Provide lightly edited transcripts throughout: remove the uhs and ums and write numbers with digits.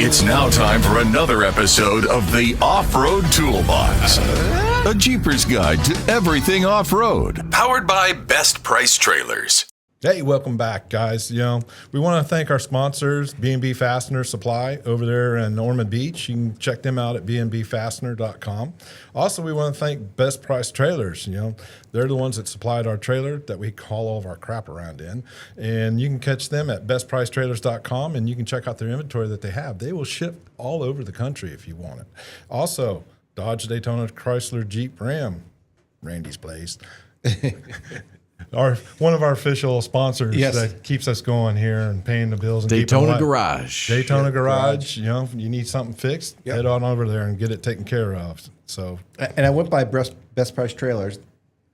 It's now time for another episode of the Off-Road Toolbox. A Jeepers guide to everything off-road. Powered by Best Price Trailers. Hey, welcome back, guys. We want to thank our sponsors, B&B Fastener Supply over there in Ormond Beach. You can check them out at bnbfastener.com. Also, we want to thank Best Price Trailers. They're the ones that supplied our trailer that we haul all of our crap around in. And you can catch them at bestpricetrailers.com, and you can check out their inventory that they have. They will ship all over the country if you want it. Also, Dodge, Daytona, Chrysler, Jeep, Ram, Randy's place. One of our official sponsors that keeps us going here and paying the bills. And Daytona Garage. Daytona Garage. You need something fixed, head on over there and get it taken care of. So, and I went by Best Price Trailers.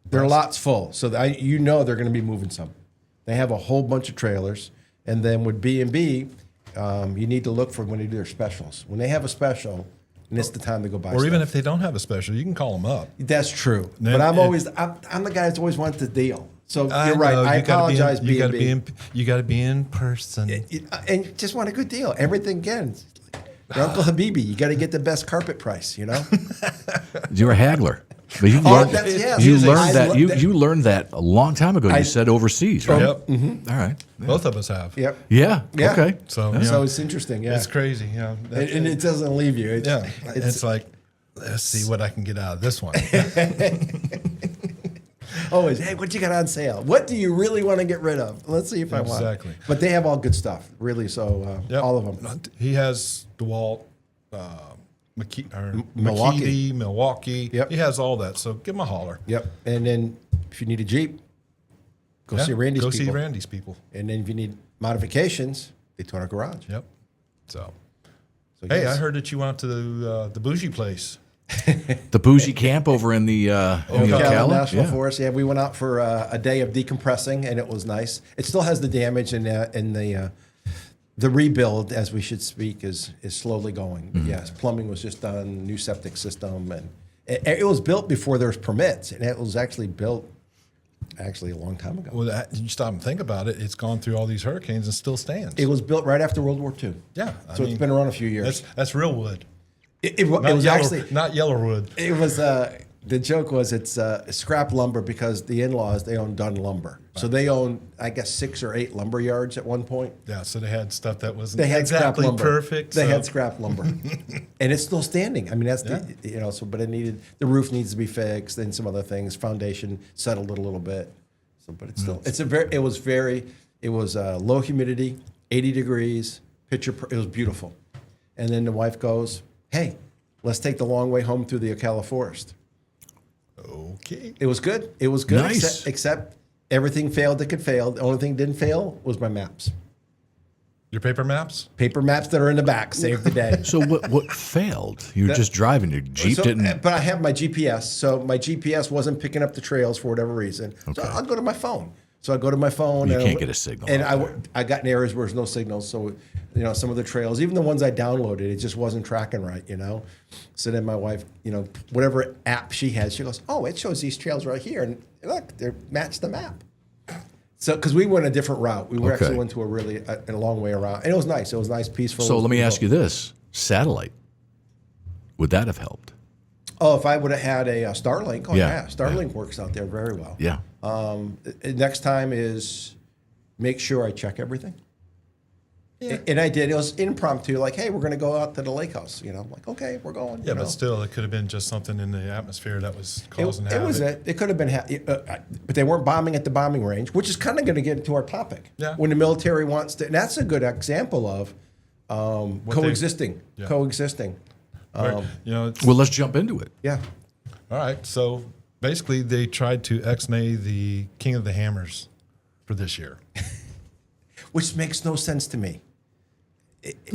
Their lot's full, so they're going to be moving some. They have a whole bunch of trailers, and then with B&B, you need to look for when they do their specials. When they have a special, and it's the time to go buy. Or even if they don't have a special, you can call them up. That's true. But I'm the guy that's always wanted the deal. So you're right. I apologize, B&B. You got to be in person. And you just want a good deal. Everything again. Your Uncle Habibi, you got to get the best carpet price, You're a haggler. But you learned that a long time ago. You said overseas, right? Yep. Mm-hmm. All right. Yeah. Both of us have. Yep. Yeah. Okay. So it's interesting. Yeah. It's crazy. And it doesn't leave you. It's like, let's see what I can get out of this one. Always, hey, what you got on sale? What do you really want to get rid of? Let's see if I want. Exactly. But they have all good stuff, really. So all of them. He has DeWalt, Milwaukee. Yep. He has all that. So give him a holler. Yep. And then if you need a Jeep, go see Randy's people. Go see Randy's people. And then if you need modifications, Daytona Garage. Yep. So hey, I heard that you went to the bougie place. The bougie camp over in the Ocala National Forest. Yeah, we went out for a day of decompressing, and it was nice. It still has the damage, and the rebuild, as we should speak, is slowly going. Mm-hmm. Yes, plumbing was just done, new septic system, and it was built before there was permits, and it was actually built a long time ago. Well, you stop and think about it. It's gone through all these hurricanes and still stands. It was built right after World War II. Yeah, it's been around a few years. That's real wood. It was actually not yellow wood. It was the joke was it's scrap lumber because the in-laws, they own Dunn Lumber, so they own, I guess, 6 or 8 lumber yards at one point. Yeah, so they had stuff that wasn't exactly perfect. They had scrap lumber, and it's still standing. I mean, that's but the roof needs to be fixed and some other things. Foundation settled it a little bit, but it's still it was low humidity, 80 degrees. It was beautiful, and then the wife goes, hey, let's take the long way home through the Ocala Forest. Okay. It was good. It was good, nice. except everything failed that could fail. The only thing that didn't fail was my maps. Your paper maps? Paper maps that are in the back saved the day. So what failed? You were just driving. Your Jeep didn't... But I have my GPS, so my GPS wasn't picking up the trails for whatever reason. Okay. So I'll go to my phone. So I go to my phone. You can't get a signal. And I got in areas where there's no signal. So, some of the trails, even the ones I downloaded, it just wasn't tracking right, So then my wife, whatever app she has, she goes, oh, it shows these trails right here. And look, they match the map. So, because we went a different route. We actually went to a long way around. And it was nice. It was nice, peaceful. So let me ask you this. Satellite, would that have helped? Oh, if I would have had a Starlink. Starlink works out there very well. Yeah. Next time is make sure I check everything. Yeah. And I did. It was impromptu, like, hey, we're going to go out to the lake house. I'm like, okay, we're going. Yeah, but still, it could have been just something in the atmosphere that was causing havoc. It was it. It could have been, but they weren't bombing at the bombing range, which is kind of going to get into our topic. Yeah. When the military wants to, and that's a good example of coexisting. Coexisting. Right. Well, let's jump into it. Yeah. All right. So basically, they tried to ex-nay the King of the Hammers for this year, which makes no sense to me.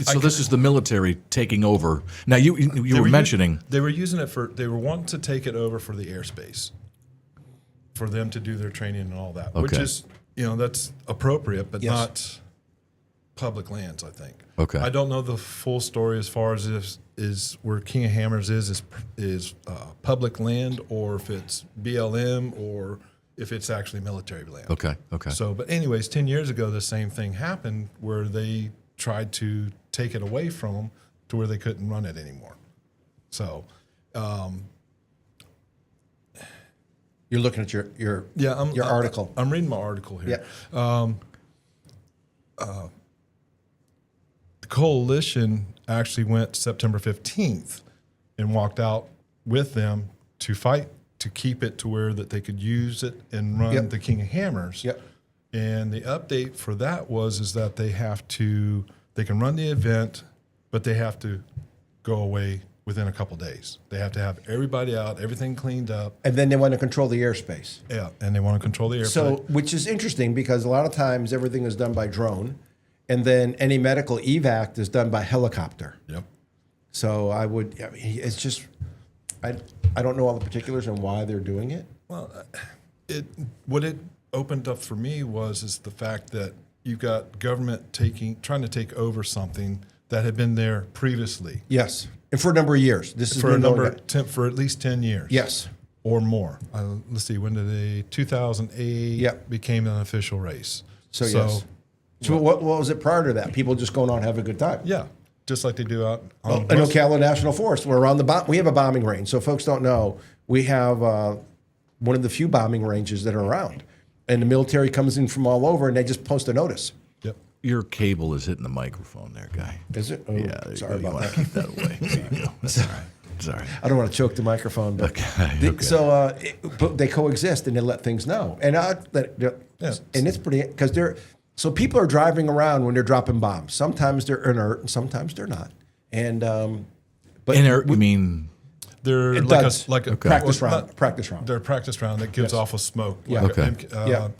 So this is the military taking over. Now you were mentioning they were using it they were wanting to take it over for the airspace, for them to do their training and all that, which is that's appropriate, but not public lands. I think. Okay. I don't know the full story as far as is where King of Hammers is public land, or if it's BLM, or if it's actually military land. Okay. So, but anyways, 10 years ago, the same thing happened where they tried to take it away from them to where they couldn't run it anymore. So, You're looking at your article. I'm reading my article here. Yeah. The coalition actually went September 15th and walked out with them to fight to keep it to where that they could use it and run the King of Hammers. Yep. And the update for that is that they can run the event, but they have to go away within a couple days. They have to have everybody out, everything cleaned up. And then they want to control the airspace. Yeah, and they want to control the airplane. So, which is interesting because a lot of times everything is done by drone, and then any medical evac is done by helicopter. Yep. So it's just, I don't know all the particulars and why they're doing it. Well, what it opened up for me is the fact that you've got government trying to take over something that had been there previously. Yes, and for a number of years. This is For for at least 10 years. Yes. Or more. Let's see, when did 2008 became an official race. So yes. So what was it prior to that? People just going out and having a good time. Yeah, just like they do out on in Ocala National Forest. We're around we have a bombing range. So folks don't know, we have one of the few bombing ranges that are around. And the military comes in from all over and they just post a notice. Yep. Your cable is hitting the microphone there, guy. Is it? Oh, Yeah. sorry you about want that. to keep that away. There you go. That's all right. Sorry. I don't want to choke the microphone, but Okay. so but they coexist and they let things know, and and it's pretty because so people are driving around when they're dropping bombs. Sometimes they're inert, and sometimes they're not. And but Inert, you mean? They're It like does. a like a Practice well, round. not- Practice round. They're a practice round that gives off a smoke. Yeah. Like Okay.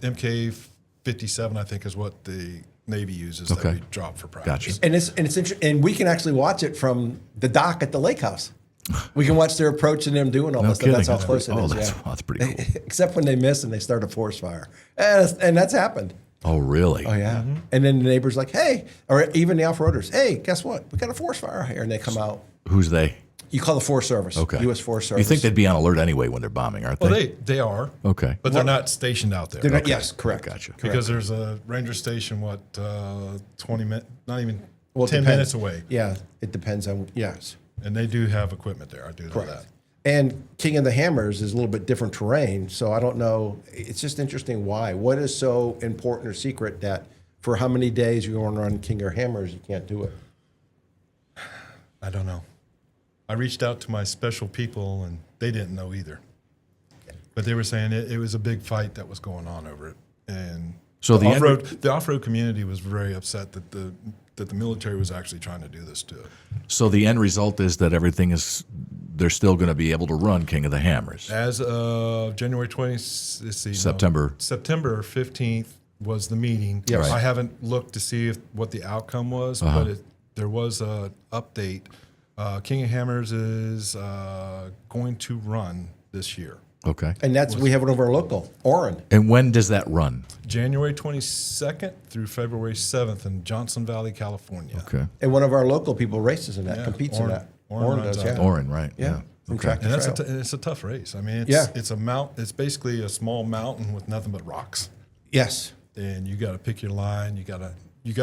MK-57, I think, is what the Navy uses that we drop for practice. Gotcha. And it's interesting, and we can actually watch it from the dock at the lake house. We can watch their approach and them doing all this stuff. kidding. That's how That's close it is. that's pretty cool. Except when they miss and they start a forest fire, and that's happened. Oh, really? Oh yeah. And then the neighbor's like, "Hey," or even the off-roaders, "Hey, guess what? We got a forest fire here," and they come out. Who's they? You call the Forest Service. Okay. U.S. Forest Service. You think they'd be on alert anyway when they're bombing, aren't they? Well, they are. Okay. But they're not stationed out there. They're not, yes, correct. Gotcha. Because there's a ranger station, 20 minutes, not even Well, it 10 depends. minutes away. Yeah, it depends on, yes. And they do have equipment there. I do know that. And King of the Hammers is a little bit different terrain, so I don't know. It's just interesting why. What is so important or secret that for how many days you're going to run King of Hammers, you can't do it? I don't know. I reached out to my special people, and they didn't know either. But they were saying it was a big fight that was going on over it. And So the the off-road community was very upset that the military was actually trying to do this to it. So the end result is that they're still going to be able to run King of the Hammers. As of January 20, September 15th was the meeting. Yes. Right. I haven't looked to see what the outcome was, but there was an update. King of Hammers is going to run this year. Okay. And we have it over our local, Orrin. And when does that run? January 22nd through February 7th in Johnson Valley, California. Okay. And one of our local people races in that, Yeah, competes Orrin- in that. Orrin Orrin runs does, out yeah. Orin, right? Yeah. From Okay. track to And trail. it's a tough race. I mean, Yeah. it's basically a small mountain with nothing but rocks. Yes. And you got to pick your line. You got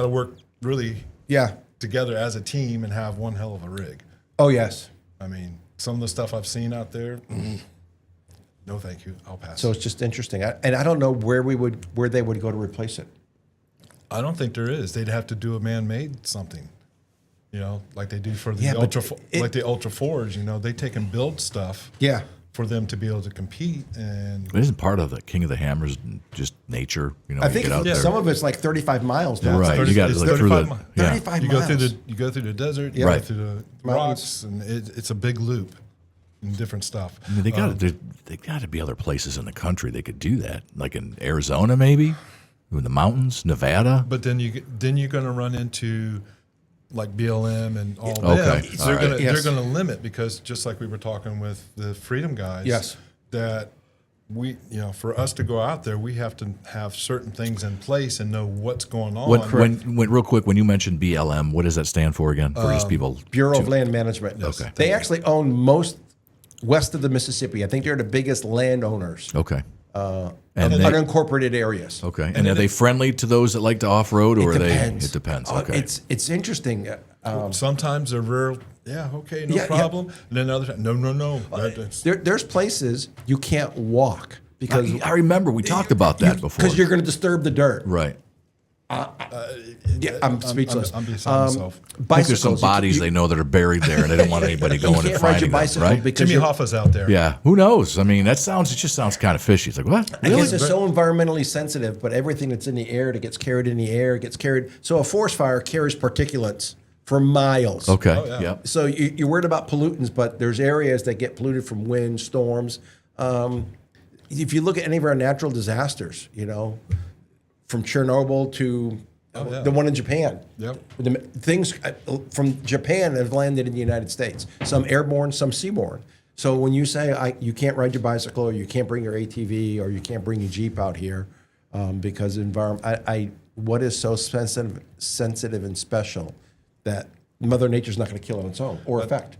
to work really Yeah. together as a team and have one hell of a rig. Oh, yes. I mean, some of the stuff I've seen out there, no thank you. I'll pass. So it's just interesting. And I don't know where they would go to replace it. I don't think there is. They'd have to do a man-made something, like they do for the Yeah, but like the Ultra 4s. They take and build stuff Yeah. for them to be able to compete. And But isn't part of the King of the Hammers just nature? I you think get out there. some of it's like 35 miles. Now. Right. You got it's like through 35 the miles. 35 you miles. go through the desert, you Right. go through the Mountains. rocks, and it's a big loop and different stuff. I mean, they got to be other places in the country they could do that, like in Arizona, maybe, in the mountains, Nevada. But then you're going to run into like BLM and all Okay. that. All right. Yes. They're going to limit because just like we were talking with the Freedom guys, Yes. that for us to go out there, we have to have certain things in place and know what's going on. When real quick, when you mentioned BLM, what does that stand for again? For just people. Bureau of Land Management. Okay. They actually own most west of the Mississippi. I think they're the biggest landowners. Okay. And unincorporated areas. Okay. And are they friendly to those that like to off road, or It are they? depends. It depends. Okay. It's interesting. Sometimes they're real. Yeah, okay, no problem. And then other times, no. There's places you can't walk because I remember we talked about that before. because you're going to disturb the dirt. right. Yeah, I'm speechless. I'm beside myself. I think there's some Bicycles, bodies they know that are buried there, and they don't want anybody going you and can't ride your finding them. bicycle Right? because Jimmy Hoffa's out there. Yeah. Who knows? I mean, it just sounds kind of fishy. It's like, what? I guess they're so environmentally sensitive, but everything that's in the air that gets carried in the air gets carried. So a forest fire carries particulates for miles. Okay. Oh, yeah. Yeah. So you're worried about pollutants, but there's areas that get polluted from wind, storms. If you look at any of our natural disasters, from Chernobyl to the one in Japan. Yep. Things from Japan have landed in the United States. Some airborne, some seaborne. So when you say you can't ride your bicycle, or you can't bring your ATV, or you can't bring your Jeep out here, because what is so sensitive and special that Mother Nature's not going to kill on its own or affect?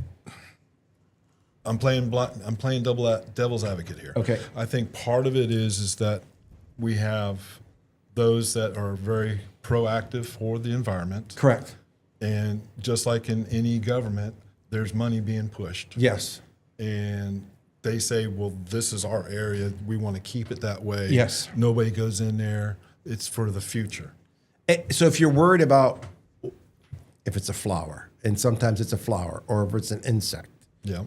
I'm playing devil's advocate here. Okay. I think part of it is that we have those that are very proactive for the environment. Correct. And just like in any government, there's money being pushed. Yes. And they say, well, this is our area. We want to keep it that way. Yes. Nobody goes in there. It's for the future. So if you're worried about if it's a flower, and sometimes it's a flower, or if it's an insect, Yeah.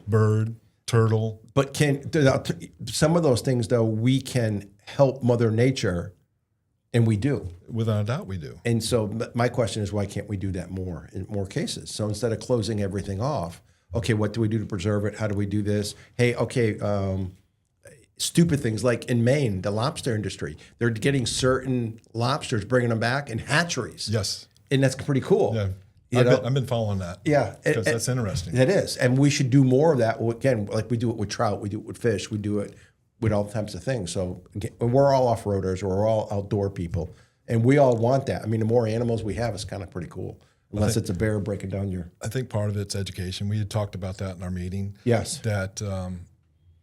bird, turtle. But some of those things, though, we can help Mother Nature, and we do. Without a doubt, we do. And so my question is, why can't we do that more in more cases? So instead of closing everything off, okay, what do we do to preserve it? How do we do this? Hey, okay, stupid things like in Maine, the lobster industry, they're getting certain lobsters, bringing them back in hatcheries. Yes. And that's pretty cool. Yeah. I've been following that. Yeah. Because that's interesting. It is. And we should do more of that. Again, like we do it with trout, we do it with fish, we do it with all types of things. So again, we're all off-roaders, we're all outdoor people, and we all want that. I mean, the more animals we have is kind of pretty cool, unless it's a bear breaking down your... I think part of it's education. We had talked about that in our meeting. Yes. That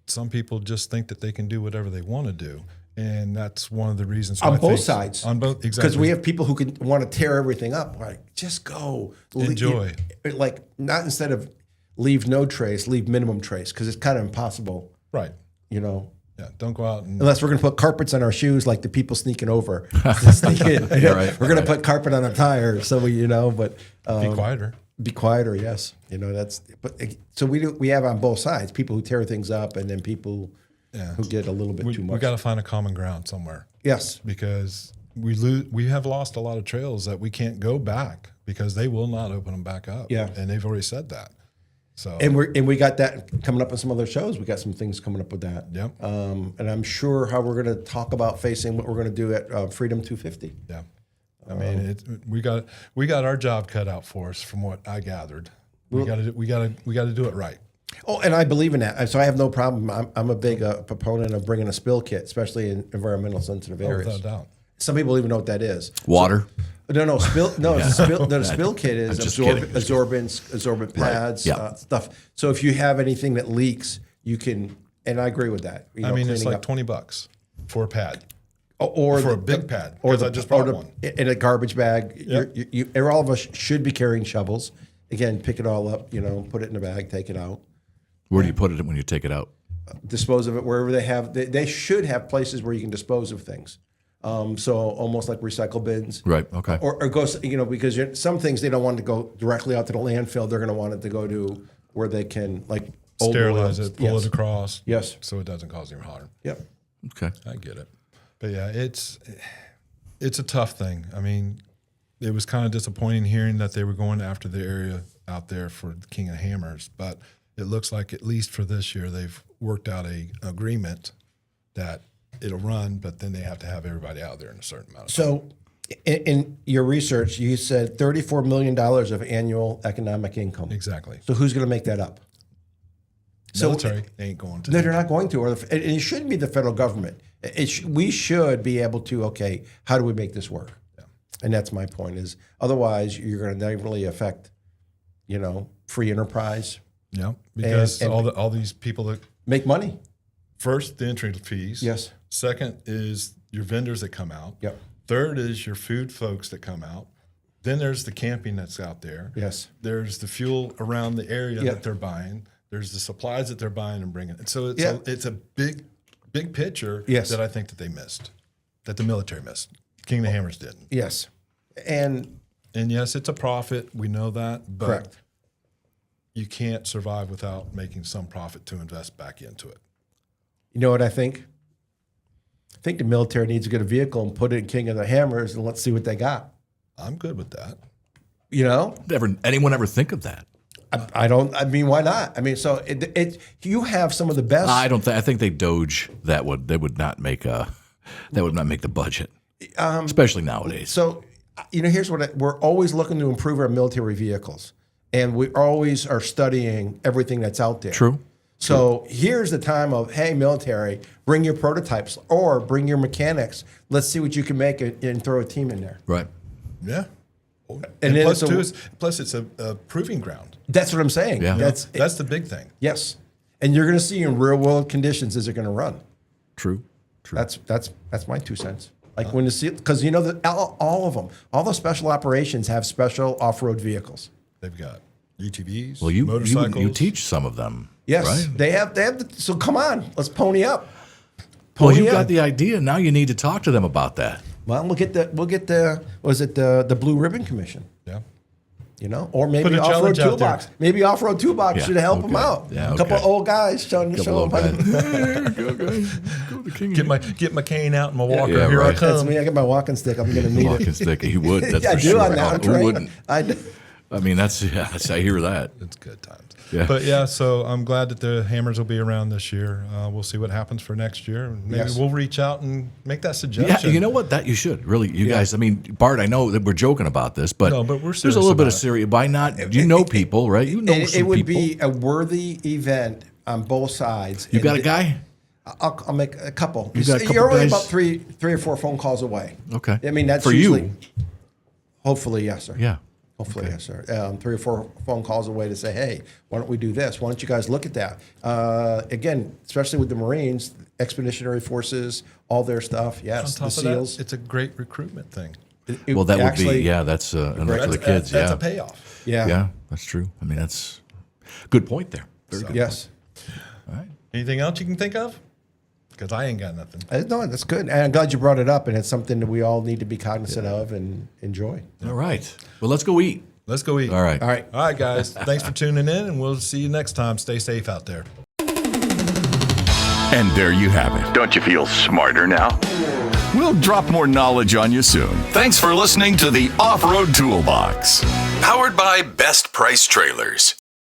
some people just think that they can do whatever they want to do. And that's one of the reasons why On both sides. On both, exactly. Because we have people who can want to tear everything up. Like, just go. Enjoy. Like, not instead of leave no trace, leave minimum trace, because it's kind of impossible. Right. Yeah, don't go out and... Unless we're going to put carpets on our shoes like the people sneaking over. Sneak in. Right, We're going to put carpet on our tires, so but... be quieter. Be quieter, yes. So we have on both sides, people who tear things up and then people who get a little bit too much. We got to find a common ground somewhere. Yes. Because we have lost a lot of trails that we can't go back because they will not open them back up. Yeah. And they've already said that. So And we got that coming up on some other shows. We got some things coming up with that. Yep. And I'm sure how we're going to talk about facing what we're going to do at Freedom 250. Yeah. I mean, we got our job cut out for us, from what I gathered. We got to do it right. Oh, and I believe in that. So I have no problem. I'm a big proponent of bringing a spill kit, especially in environmental sensitive areas. Without a doubt. Some people even know what that is. Water. No, the spill kit is just kidding. absorbent pads, Right. Yeah. stuff. So if you have anything that leaks, you can, and I agree with that. I mean, it's cleaning like up. $20 for a pad. Or for a big pad, or 'cause I just brought one. in a garbage bag. Yep. All of us should be carrying shovels. Again, pick it all up, put it in a bag, take it out, Where do you put it when you take it out? dispose of it wherever they have. They should have places where you can dispose of things. So almost like recycle bins. Right. Okay. Or go, because some things they don't want to go directly out to the landfill. They're going to want it to go to where they can, like, Sterilize oil. it, pull it across. Yes. So it doesn't cause any harm. Yep. Okay. I get it. But yeah, it's a tough thing. I mean, it was kind of disappointing hearing that they were going after the area out there for the King of Hammers, but it looks like at least for this year they've worked out a agreement that it'll run, but then they have to have everybody out there in a certain amount of time. So in your research, you said $34 million of annual economic income. Exactly. So who's going to make that up? Military ain't going to. No, they're not going to. And it shouldn't be the federal government. We should be able to, okay, how do we make this work? Yeah. And that's my point is, otherwise you're going to negatively affect, free enterprise. Yeah, because and all these people that make money. First, the entry fees. Yes. Second is your vendors that come out. Yep. Third is your food folks that come out. Then there's the camping that's out there. Yes. There's the fuel around the area Yep. that they're buying. There's the supplies that they're buying and bringing. And so Yep. it's a big picture Yes. that I think that they missed, that the military missed. King of the Hammers didn't. Yes. And yes, it's a profit. We know that. But correct. you can't survive without making some profit to invest back into it. You know what I think? I think the military needs to get a vehicle and put it in King of the Hammers and let's see what they got. I'm good with that. You know? Anyone ever think of that? I don't. I mean, why not? I mean, so you have some of the best. I don't. I think they Doge that would. They would not make a. That would not make the budget, especially nowadays. So, you know, here's what we're always looking to improve our military vehicles, and we always are studying everything that's out there. True. So here's the time of, hey, military, bring your prototypes or bring your mechanics. Let's see what you can make and throw a team in there. Right. Yeah. And then plus it's a proving ground. That's what I'm saying. Yeah. That's the big thing. Yes. And you're going to see in real world conditions is it going to run. True. That's my 2 cents. Like when you see it, because you know that all of them, all the special operations have special off-road vehicles. They've got UTVs, Well, you motorcycles. teach some of them. Yes, Right? they have. So come on, let's pony up. Well, you Pony got up. the idea. Now you need to talk to them about that. Well, we'll get the was it the Blue Ribbon Commission? Yeah. You know, or Put maybe a off-road challenge out toolbox. there. Maybe off-road toolbox Yeah, should help okay. them out. Yeah, A couple okay. of old guys showing Couple them. Get my cane out and my walker. Yeah, Here right. I come. That's me. I got my walking stick. I'm going to need Walking it. stick. He would. That's I for do sure. on that. I'm Who trained. wouldn't? I do. I mean, that's I hear that. It's good times. Yeah. But yeah, so I'm glad that the Hammers will be around this year. We'll see what happens for next year. Maybe Yes. we'll reach out and make that Yeah, suggestion. you know what? That you should really. You guys. I mean, Bart. I know that we're joking about this, but No, but we're there's a serious little bit about of it. serious. Why not? You know people, right? You know some It would people. be a worthy event on both sides. You And got a guy? I'll make a couple. You got a couple You're only guys? about three or four phone calls away. Okay. I mean, that's For usually, you. Hopefully, yes, sir. Yeah. Hopefully, yes, sir. 3 or 4 phone calls away to say, hey, why don't we do this? Why don't you guys look at that? Again, especially with the Marines, Expeditionary Forces, all their stuff. On Yes, top the of SEALs. that, it's a great recruitment thing. Well, that would actually- be. Yeah, that's enough for the kids. That's Yeah. a payoff. Yeah. Yeah, that's true. I mean, that's good point there. Very good. Yes. All right. Anything else you can think of? Because I ain't got nothing. No, that's good. And I'm glad you brought it up, and it's something that we all need to be cognizant of and enjoy. All right. Well, let's go eat. Let's go eat. All right. All right. All right, guys. Thanks for tuning in, and we'll see you next time. Stay safe out there. And there you have it. Don't you feel smarter now? We'll drop more knowledge on you soon. Thanks for listening to the Off-Road Toolbox, powered by Best Price Trailers.